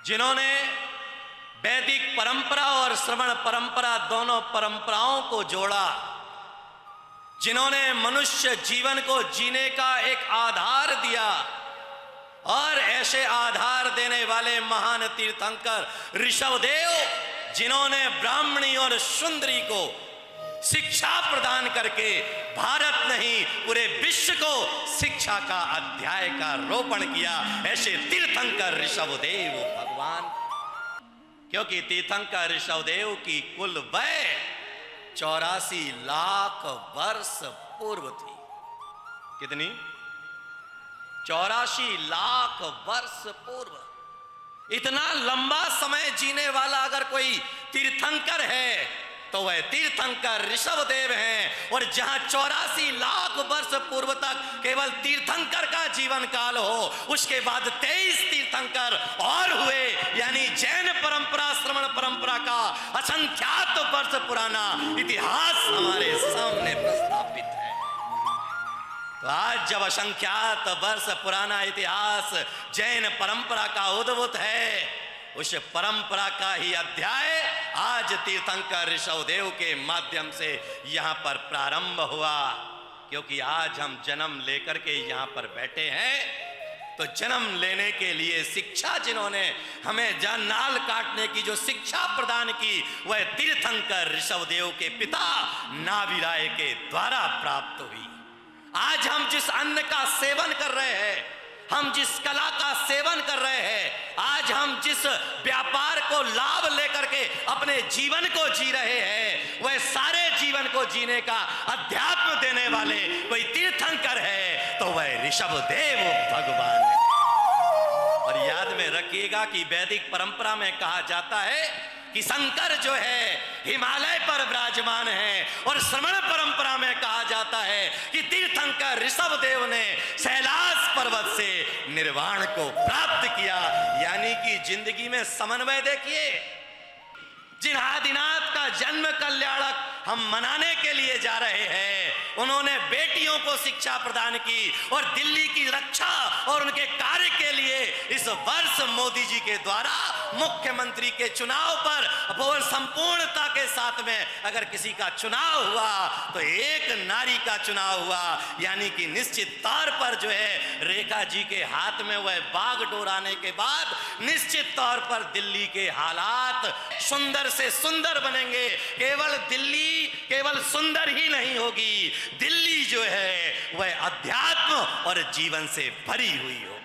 जिन्होंने वैदिक परंपरा और श्रवण परंपरा दोनों परंपराओं को जोड़ा, जिन्होंने मनुष्य जीवन को जीने का एक आधार दिया, और ऐसे आधार देने वाले महान तीर्थंकर ऋषभदेव, जिन्होंने ब्राह्मणी और सुंदरी को शिक्षा प्रदान करके भारत नहीं पूरे विश्व को शिक्षा का अध्याय का रोपण किया, ऐसे तीर्थंकर ऋषभदेव भगवान। क्योंकि तीर्थंकर ऋषभदेव की कुल वय 84 लाख वर्ष पूर्व थी। कितनी? 84 लाख वर्ष पूर्व। इतना लंबा समय जीने वाला अगर कोई तीर्थंकर है तो वह तीर्थंकर ऋषभदेव हैं। और जहां 84 लाख वर्ष पूर्व तक केवल तीर्थंकर का जीवन काल हो, उसके बाद 23 तीर्थंकर और हुए, यानी जैन परंपरा श्रवण परंपरा का असंख्यात वर्ष पुराना इतिहास हमारे सामने प्रस्तावित है। तो आज जब असंख्यात वर्ष पुराना इतिहास जैन परंपरा का उद्भूत है, उस परंपरा का ही अध्याय आज तीर्थंकर ऋषभदेव के माध्यम से यहां पर प्रारंभ हुआ। क्योंकि आज हम जन्म लेकर के यहां पर बैठे हैं, तो जन्म लेने के लिए शिक्षा जिन्होंने हमें नाल काटने की जो शिक्षा प्रदान की, वह तीर्थंकर ऋषभदेव के पिता नाभिराय के द्वारा प्राप्त हुई। आज हम जिस अन्न का सेवन कर रहे हैं, हम जिस कला का सेवन कर रहे हैं, आज हम जिस व्यापार को लाभ लेकर के अपने जीवन को जी रहे हैं, वह सारे जीवन को जीने का अध्यात्म देने वाले कोई तीर्थंकर है तो वह ऋषभदेव भगवान है। और याद में रखिएगा कि वैदिक परंपरा में कहा जाता है कि शंकर जो है हिमालय पर विराजमान है, और श्रवण परंपरा में कहा जाता है कि तीर्थंकर ऋषभदेव ने कैलाश पर्वत से निर्वाण को प्राप्त किया। यानी कि जिंदगी में समन्वय देखिए। जिन आदिनाथ का जन्म कल्याणक हम मनाने के लिए जा रहे हैं, उन्होंने बेटियों को शिक्षा प्रदान की और दिल्ली की रक्षा और उनके कार्य के लिए इस वर्ष मोदी जी के द्वारा मुख्यमंत्री के चुनाव पर संपूर्णता के साथ में अगर किसी का चुनाव हुआ तो एक नारी का चुनाव हुआ। यानी कि निश्चित तौर पर जो है रेखा जी के हाथ में वह बागडोर आने के बाद निश्चित तौर पर दिल्ली के हालात सुंदर से सुंदर बनेंगे। केवल दिल्ली केवल सुंदर ही नहीं होगी, दिल्ली जो है वह अध्यात्म और जीवन से भरी हुई हो।